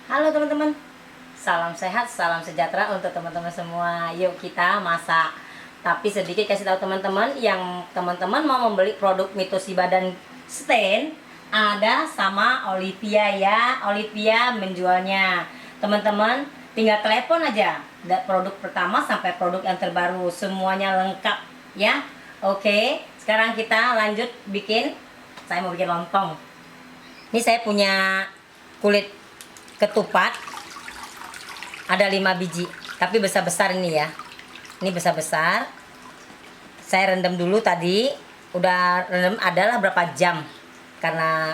Halo teman-teman, salam sehat, salam sejahtera untuk teman-teman semua. Yuk kita masak. Tapi sedikit kasih tahu teman-teman, yang teman-teman mau membeli produk Mitoshiba dan Stain, ada sama Olivia ya. Olivia menjualnya. Teman-teman tinggal telepon aja. Produk pertama sampai produk yang terbaru, semuanya lengkap ya. Oke, sekarang kita lanjut bikin. Saya mau bikin lontong. Ini saya punya kulit ketupat ada 5 biji, tapi besar-besar ini ya. Ini besar-besar. Saya rendam dulu tadi. Udah rendam adalah berapa jam. Karena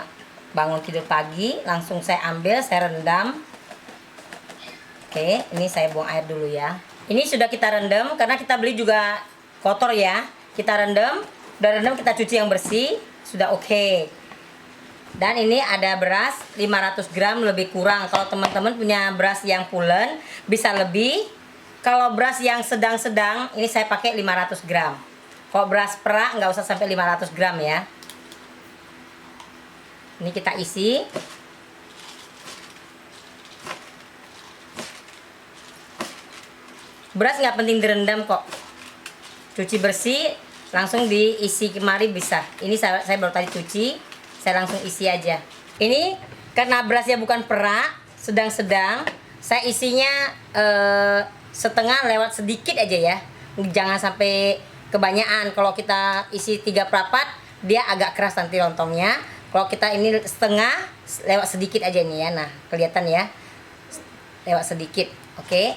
bangun tidur pagi, langsung saya ambil, saya rendam. Oke, ini saya buang air dulu ya. Ini sudah kita rendam karena kita beli juga kotor ya. Kita rendam, udah rendam kita cuci yang bersih, sudah oke. Dan ini ada beras 500 gram lebih kurang. Kalau teman-teman punya beras yang pulen bisa lebih. Kalau beras yang sedang-sedang ini saya pakai 500 gram. Kalau beras perak nggak usah sampai 500 gram ya. Ini kita isi. Beras nggak penting direndam kok. Cuci bersih langsung diisi kemari bisa. Ini saya baru tadi cuci. Saya langsung isi aja. Ini karena berasnya bukan perak, sedang-sedang, saya isinya setengah lewat sedikit aja ya. Jangan sampai kebanyakan. Kalau kita isi 3/4, dia agak keras nanti lontongnya. Kalau kita ini setengah, lewat sedikit aja nih ya. Nah, kelihatan ya. Lewat sedikit. Oke.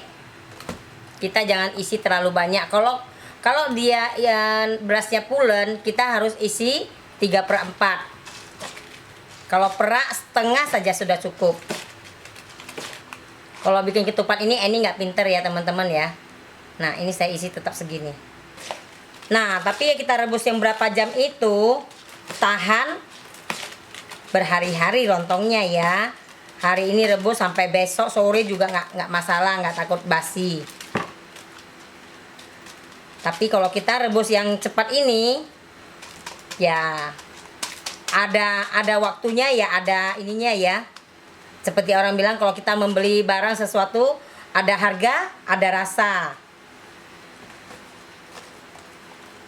Kita jangan isi terlalu banyak. Kalau dia yang berasnya pulen, kita harus isi 3/4. Kalau perak setengah saja sudah cukup. Kalau bikin ketupat ini nggak pinter ya teman-teman ya. Nah ini saya isi tetap segini. Nah tapi ya kita rebus yang berapa jam itu tahan berhari-hari lontongnya ya. Hari ini rebus sampai besok sore juga nggak masalah, nggak takut basi. Tapi kalau kita rebus yang cepat ini ya ada waktunya ya, ada ininya ya. Seperti orang bilang kalau kita membeli barang sesuatu ada harga, ada rasa.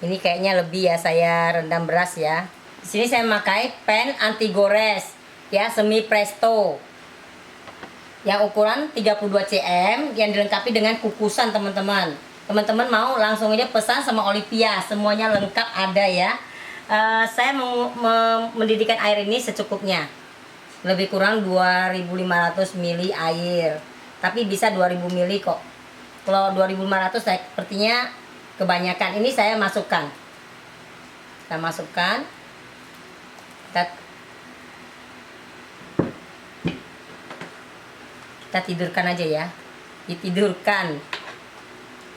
Ini kayaknya lebih ya, saya rendam beras ya. Di sini saya memakai pan anti gores ya, semi presto. Yang ukuran 32 cm yang dilengkapi dengan kukusan teman-teman. Teman-teman mau langsung aja pesan sama Olivia, semuanya lengkap ada ya. Saya mau mendidihkan air ini secukupnya. Lebih kurang 2500 ml air. Tapi bisa 2000 ml kok. Kalau 2500 saya sepertinya kebanyakan. Ini saya masukkan. Kita masukkan. Kita tidurkan aja ya. Ditidurkan.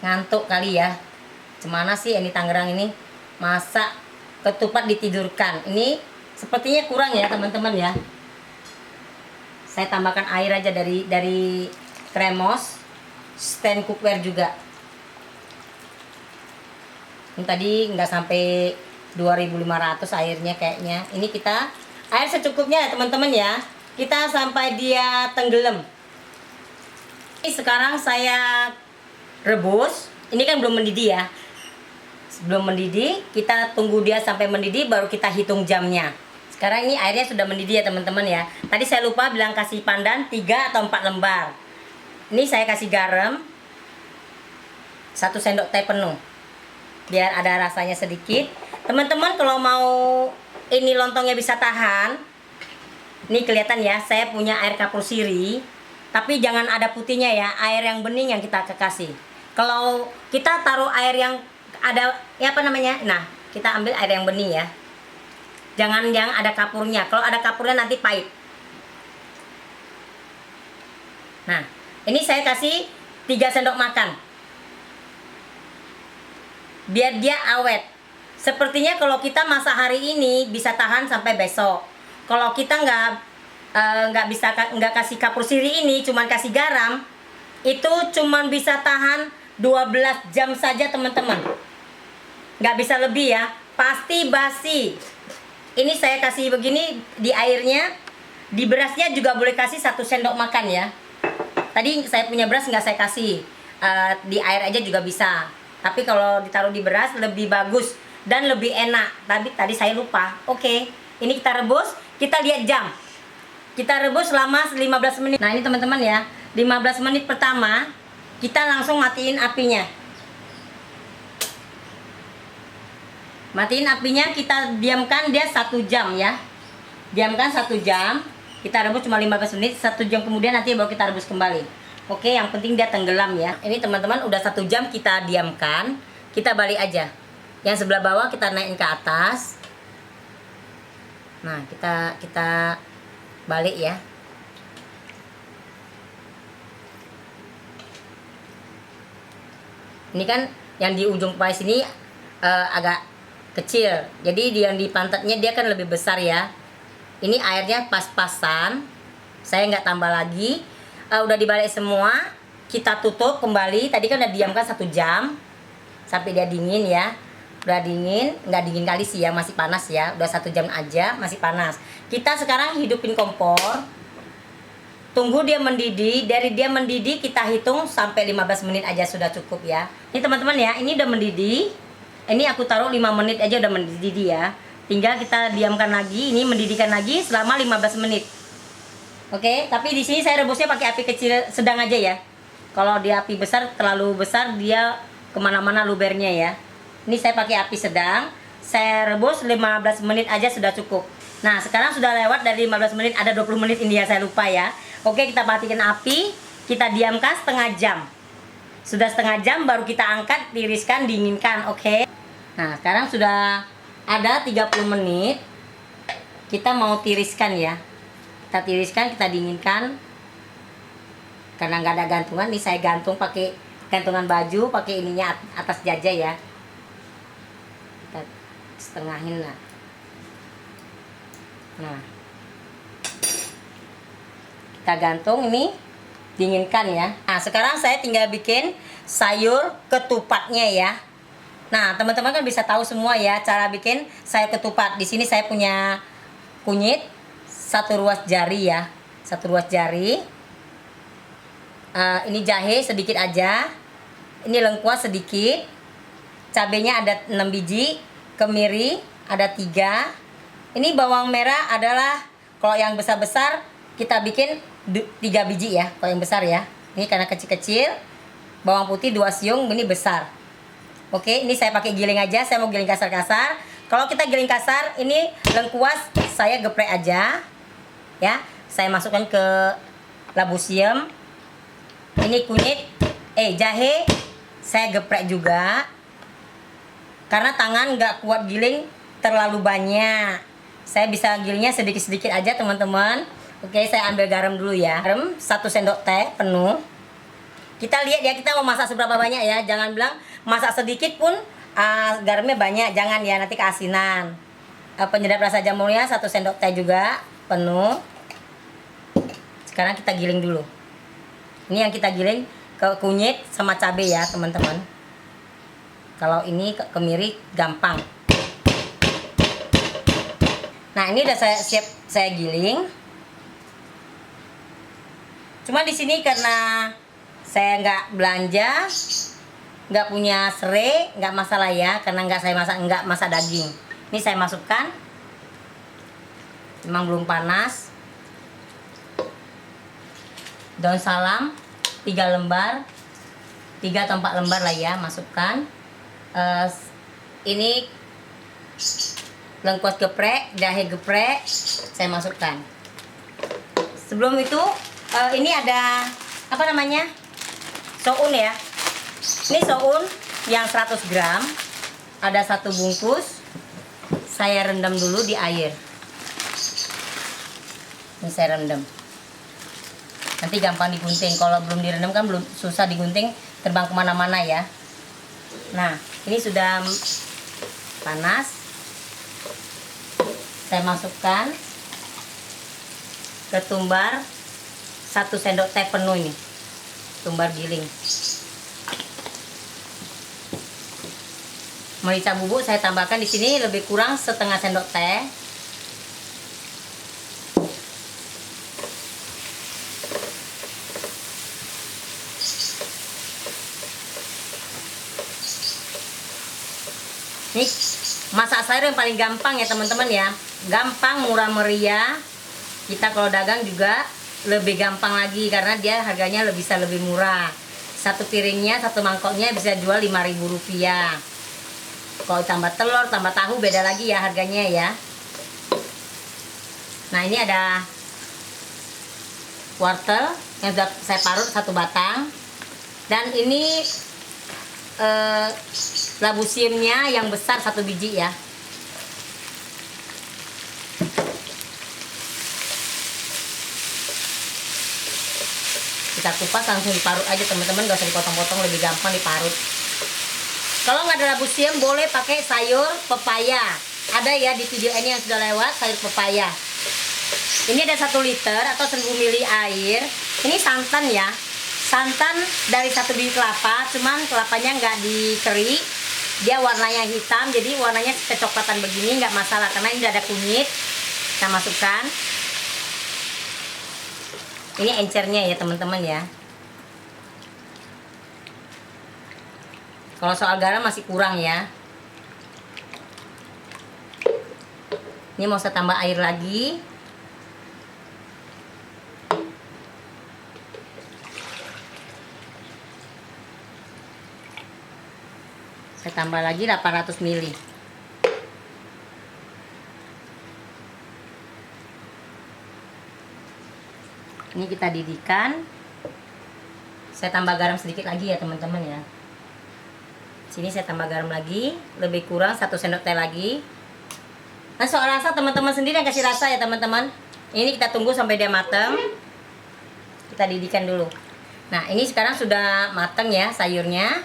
Ngantuk kali ya. Gimana sih ini Tangerang ini? Masak ketupat ditidurkan. Ini sepertinya kurang ya teman-teman ya. Saya tambahkan air aja dari kremos stand cookware juga. Ini tadi nggak sampai 2500 airnya kayaknya. Ini kita air secukupnya ya teman-teman ya. Kita sampai dia tenggelam. Ini sekarang saya rebus. Ini kan belum mendidih ya. Sebelum mendidih, kita tunggu dia sampai mendidih baru kita hitung jamnya. Sekarang ini airnya sudah mendidih ya teman-teman ya. Tadi saya lupa bilang kasih pandan 3 atau 4 lembar. Ini saya kasih garam 1 sendok teh penuh. Biar ada rasanya sedikit. Teman-teman kalau mau ini lontongnya bisa tahan. Ini kelihatan ya, saya punya air kapur sirih. Tapi jangan ada putihnya ya, air yang bening yang kita kasih. Kalau kita taruh air yang ada ya apa namanya, nah kita ambil air yang bening ya, jangan yang ada kapurnya. Kalau ada kapurnya nanti pahit. Nah ini saya kasih 3 sendok makan biar dia awet. Sepertinya kalau kita masak hari ini bisa tahan sampai besok. Kalau kita nggak kasih kapur sirih ini, cuman kasih garam, itu cuman bisa tahan 12 jam saja teman-teman. Nggak bisa lebih ya, pasti basi. Ini saya kasih begini di airnya. Di berasnya juga boleh kasih 1 sendok makan ya. Tadi saya punya beras nggak saya kasih, di air aja juga bisa. Tapi kalau ditaruh di beras lebih bagus dan lebih enak. Tadi saya lupa. Oke, ini kita rebus. Kita lihat jam. Kita rebus selama 15 menit. Nah ini teman-teman ya, 15 menit pertama kita langsung matiin apinya. Matiin apinya, kita diamkan dia 1 jam ya. Diamkan 1 jam. Kita rebus cuma 15 menit, 1 jam kemudian nanti baru kita rebus kembali. Oke, yang penting dia tenggelam ya. Ini teman-teman udah 1 jam kita diamkan. Kita balik aja. Yang sebelah bawah kita naikin ke atas. Nah, kita balik ya. Ini kan yang di ujung kepala sini agak kecil. Jadi yang di pantatnya dia kan lebih besar ya. Ini airnya pas-pasan. Saya nggak tambah lagi. Udah dibalik semua. Kita tutup kembali. Tadi kan udah diamkan 1 jam sampai dia dingin ya. Udah dingin, nggak dingin kali sih ya, masih panas ya. Udah 1 jam aja masih panas. Kita sekarang hidupin kompor. Tunggu dia mendidih. Dari dia mendidih kita hitung sampai 15 menit aja sudah cukup ya. Ini teman-teman ya, ini udah mendidih. Ini aku taruh 5 menit aja udah mendidih ya. Tinggal kita diamkan lagi, ini mendidihkan lagi selama 15 menit. Oke, tapi di sini saya rebusnya pakai api kecil sedang aja ya. Kalau di api besar terlalu besar dia kemana-mana lubernya ya. Ini saya pakai api sedang. Saya rebus 15 menit aja sudah cukup. Nah sekarang sudah lewat dari 15 menit, ada 20 menit ini ya, saya lupa ya. Oke, kita matikan api. Kita diamkan setengah jam. Sudah setengah jam baru kita angkat, tiriskan, dinginkan. Oke. Nah sekarang sudah ada 30 menit. Kita mau tiriskan ya. Kita tiriskan, kita dinginkan. Karena nggak ada gantungan, nih saya gantung pakai gantungan baju, pakai ininya atas jaja ya. Kita setengahin lah. Nah, kita gantung ini, dinginkan ya. Nah sekarang saya tinggal bikin sayur ketupatnya ya. Nah teman-teman kan bisa tahu semua ya cara bikin sayur ketupat. Di sini saya punya kunyit 1 ruas jari ya, 1 ruas jari. Ini jahe sedikit aja. Ini lengkuas sedikit. Cabenya ada 6 biji. Kemiri ada 3. Ini bawang merah adalah, kalau yang besar-besar kita bikin 3 biji ya. Kalau yang besar ya. Ini karena kecil-kecil. Bawang putih 2 siung, ini besar. Oke, ini saya pakai giling aja. Saya mau giling kasar-kasar. Kalau kita giling kasar, ini lengkuas saya geprek aja. Ya, saya masukkan ke labusium. Ini kunyit, jahe saya geprek juga. Karena tangan nggak kuat giling terlalu banyak. Saya bisa gilingnya sedikit-sedikit aja teman-teman. Oke, saya ambil garam dulu ya. Garam 1 sendok teh penuh. Kita lihat ya, kita mau masak seberapa banyak ya. Jangan bilang masak sedikit pun garamnya banyak. Jangan ya, nanti keasinan. Penyedap rasa jamurnya 1 sendok teh juga penuh. Sekarang kita giling dulu. Ini yang kita giling ke kunyit sama cabai ya teman-teman. Kalau ini kemiri gampang. Nah ini udah saya giling. Cuma di sini karena saya nggak belanja, nggak punya serai, nggak masalah ya, karena nggak masak daging. Ini saya masukkan. Memang belum panas. Daun salam 3 lembar, 3 atau 4 lembar lah ya, masukkan. Ini lengkuas geprek, jahe geprek, saya masukkan. Sebelum itu ini ada apa namanya, soun ya. Ini soun yang 100 gram, ada 1 bungkus. Saya rendam dulu di air. Ini saya rendam. Nanti gampang digunting. Kalau belum direndam kan belum susah digunting, terbang kemana-mana ya. Nah ini sudah panas. Saya masukkan ketumbar 1 sendok teh penuh ini, tumbar giling. Merica bubuk saya tambahkan di sini lebih kurang setengah sendok teh. Nih, masak sayur yang paling gampang ya teman-teman ya. Gampang, murah meriah. Kita kalau dagang juga lebih gampang lagi karena dia harganya bisa lebih murah. Satu piringnya, satu mangkoknya bisa jual Rp5.000. Kalau tambah telur, tambah tahu beda lagi ya harganya ya. Nah, ini ada wortel yang sudah saya parut 1 batang. Dan ini labu siamnya yang besar 1 biji ya. Kita kupas langsung diparut aja teman-teman, gak usah dipotong-potong, lebih gampang diparut. Kalau nggak ada labu siam boleh pakai sayur pepaya. Ada ya di video ini yang sudah lewat, sayur pepaya. Ini ada 1 liter atau 1000 ml air. Ini santan ya. Santan dari 1 biji kelapa, cuman kelapanya nggak dikeri, dia warnanya hitam, jadi warnanya kecoklatan begini nggak masalah karena ini udah ada kunyit. Kita masukkan. Ini encernya ya teman-teman ya. Kalau soal garam masih kurang ya. Ini mau saya tambah air lagi. Saya tambah lagi 800 ml. Ini kita didihkan. Saya tambah garam sedikit lagi ya teman-teman ya. Sini saya tambah garam lagi, lebih kurang 1 sendok teh lagi. Nah, soal rasa teman-teman sendiri yang kasih rasa ya teman-teman. Ini kita tunggu sampai dia matang. Kita didihkan dulu. Nah, ini sekarang sudah matang ya sayurnya.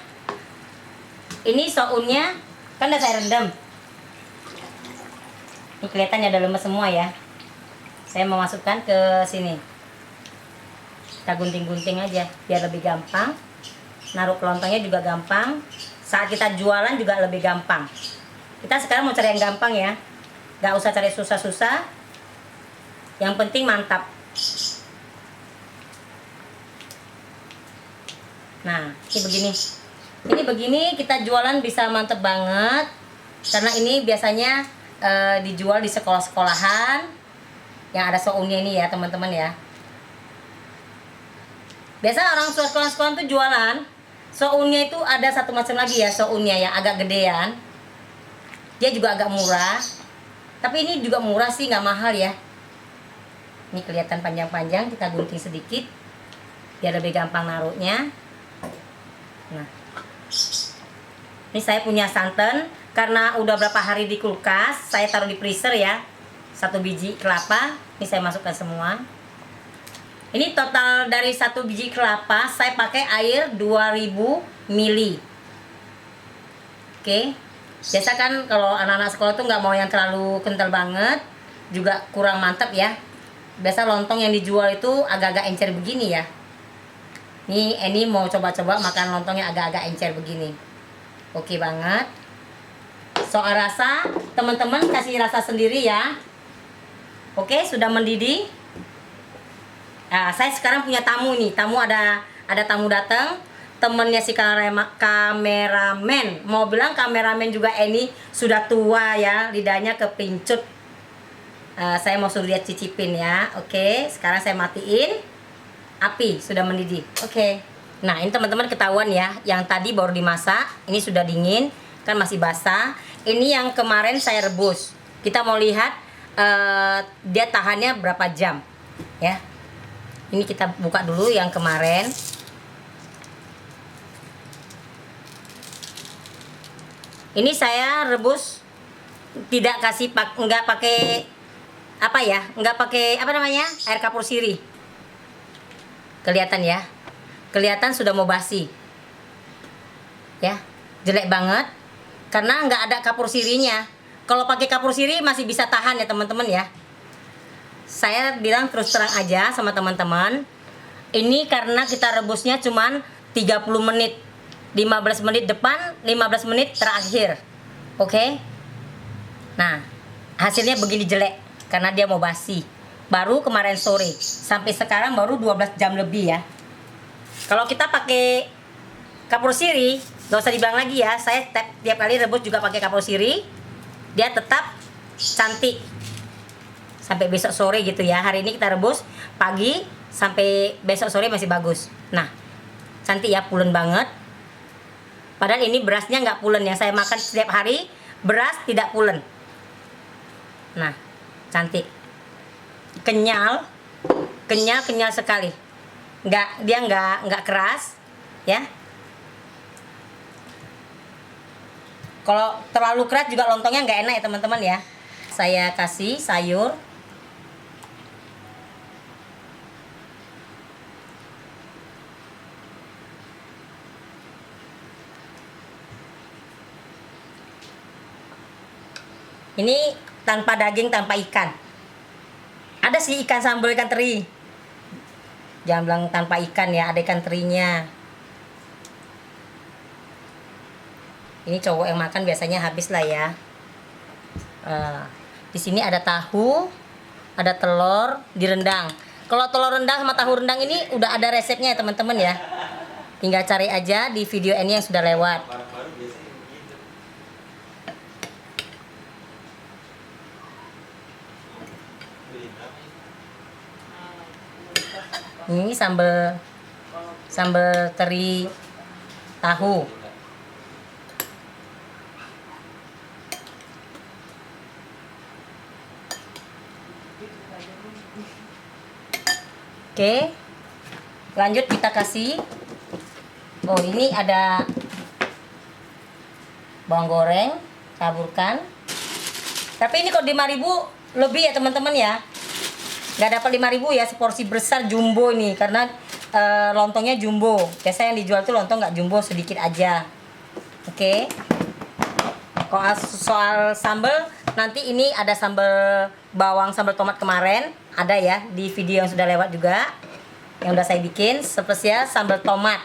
Ini sounnya kan udah saya rendam. Ini kelihatannya udah lemes semua ya. Saya mau masukkan ke sini. Kita gunting-gunting aja biar lebih gampang. Naruh kelontongnya juga gampang. Saat kita jualan juga lebih gampang. Kita sekarang mau cari yang gampang ya. Gak usah cari susah-susah. Yang penting mantap. Nah, ini begini. Ini begini kita jualan bisa mantep banget. Karena ini biasanya dijual di sekolah-sekolahan. Yang ada sounnya ini ya teman-teman ya. Biasa orang tua sekolah-sekolah itu jualan. Sounnya itu ada satu macam lagi ya, sounnya yang agak gedean. Dia juga agak murah. Tapi ini juga murah sih, nggak mahal ya. Ini kelihatan panjang-panjang, kita gunting sedikit biar lebih gampang naruhnya. Nah, ini saya punya santan karena udah berapa hari di kulkas, saya taruh di freezer ya. 1 biji kelapa, ini saya masukkan semua. Ini total dari 1 biji kelapa saya pakai air 2000 ml. Oke. Biasa kan kalau anak-anak sekolah tuh nggak mau yang terlalu kental banget, juga kurang mantap ya. Biasa lontong yang dijual itu agak-agak encer begini ya. Ini mau coba-coba makan lontong yang agak-agak encer begini. Oke banget. Soal rasa, teman-teman kasih rasa sendiri ya. Oke, sudah mendidih. Nah, saya sekarang punya tamu nih. Ada tamu datang. Temennya si kameramen. Mau bilang kameramen juga ini sudah tua ya, lidahnya kepincut. Saya mau suruh dia cicipin ya. Oke, sekarang saya matiin. Api sudah mendidih. Oke. Nah, ini teman-teman ketahuan ya, yang tadi baru dimasak, ini sudah dingin, kan masih basah. Ini yang kemarin saya rebus. Kita mau lihat dia tahannya berapa jam, ya. Ini kita buka dulu yang kemarin. Ini saya rebus tidak kasih nggak pakai apa ya, nggak pakai apa namanya air kapur sirih. Kelihatan ya, kelihatan sudah mau basi ya, jelek banget karena nggak ada kapur sirihnya. Kalau pakai kapur sirih masih bisa tahan ya teman-teman ya. Saya bilang terus terang aja sama teman-teman, ini karena kita rebusnya cuman 30 menit, 15 menit depan, 15 menit terakhir. Oke. Nah, hasilnya begini jelek karena dia mau basi. Baru kemarin sore, sampai sekarang baru 12 jam lebih ya. Kalau kita pakai kapur sirih, Gak usah dibilang lagi ya, saya tiap kali rebus juga pakai kapur siri, dia tetap cantik sampai besok sore gitu ya. Hari ini kita rebus pagi sampai besok sore masih bagus. Nah, cantik ya, pulen banget. Padahal ini berasnya nggak pulen, yang saya makan setiap hari beras tidak pulen. Nah, cantik, kenyal sekali. Dia nggak keras ya. Kalau terlalu keras juga lontongnya nggak enak ya teman-teman ya. Saya kasih sayur. Ini tanpa daging, tanpa ikan. Ada sih ikan sambal, ikan teri. Jangan bilang tanpa ikan ya, ada ikan terinya. Ini cowok yang makan biasanya habis lah ya. Di sini ada tahu, ada telur direndang. Kalau telur rendang sama tahu rendang ini udah ada resepnya ya teman-teman ya. Tinggal cari aja di video ini yang sudah lewat. Ini sambal teri tahu. Oke, lanjut kita kasih. Oh, ini ada bawang goreng, taburkan. Tapi ini kok 5.000 lebih ya teman-teman ya. Nggak dapat 5.000 ya, seporsi besar jumbo ini karena lontongnya jumbo. Biasanya yang dijual tuh lontong nggak jumbo, sedikit aja. Oke. Kalau soal sambal, nanti ini ada sambal bawang, sambal tomat kemarin ada ya di video yang sudah lewat juga, yang udah saya bikin spesial sambal tomat.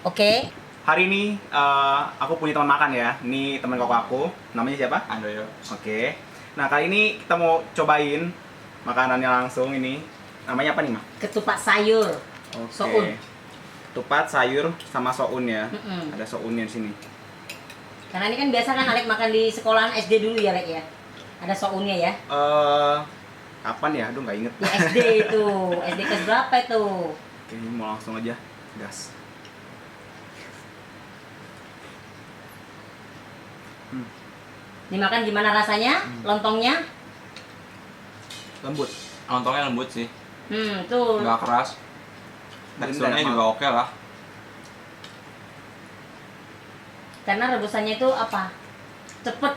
Oke. Hari ini aku punya teman makan ya. Ini teman koko aku, namanya siapa? Andoyo. Oke. Nah, kali ini kita mau cobain makanannya langsung. Ini namanya apa nih, Ma? Ketupat sayur. Oke. Soun. Ketupat sayur sama soun ya. Mm-mm. Ada sounnya di sini. Karena ini kan biasa kan Alek makan di sekolahan SD dulu ya, Alek ya. Ada sounnya ya. Kapan ya? Aduh, nggak inget. Di SD itu. SD kelas berapa itu? Oke, ini mau langsung aja gas. Dimakan gimana rasanya? Lontongnya? Lembut. Lontongnya lembut sih, Tuh. nggak keras. Teksturnya juga oke lah. Karena rebusannya itu apa? Cepet.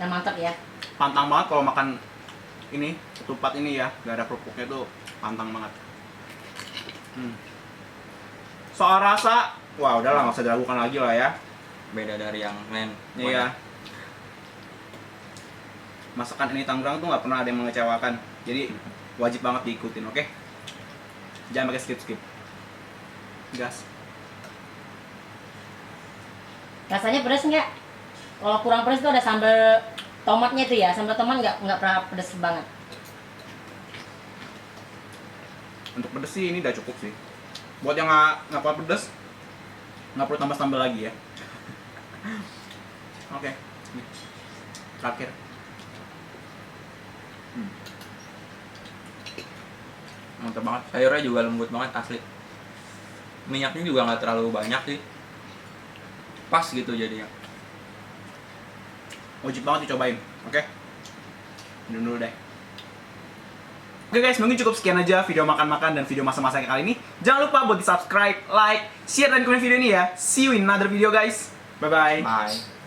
Dan mantap ya. Pantang banget kalau makan ini ketupat ini ya, gak ada kerupuknya tuh pantang banget. Soal rasa, wah udahlah nggak usah diragukan lagi lah ya. Beda dari yang lain. Iya. Masakan ini Tangerang tuh nggak pernah ada yang mengecewakan. Jadi wajib banget diikutin, oke? Jangan pakai skip. Gas. Rasanya pedas nggak? Kalau kurang pedas itu ada sambal tomatnya itu ya. Sambal tomat nggak pernah pedas banget. Untuk pedes sih ini udah cukup sih. Buat yang nggak kuat pedes, nggak perlu tambah sambal lagi ya. Oke. Nih. Terakhir. Mantap banget. Sayurnya juga lembut banget asli. Minyaknya juga nggak terlalu banyak sih. Pas gitu jadinya. Wajib banget dicobain, oke? Minum dulu deh. Oke guys, mungkin cukup sekian aja video makan-makan dan video masak-masak kali ini. Jangan lupa buat di subscribe, like, share, dan komen video ini ya. See you in another video guys. Bye-bye. Bye.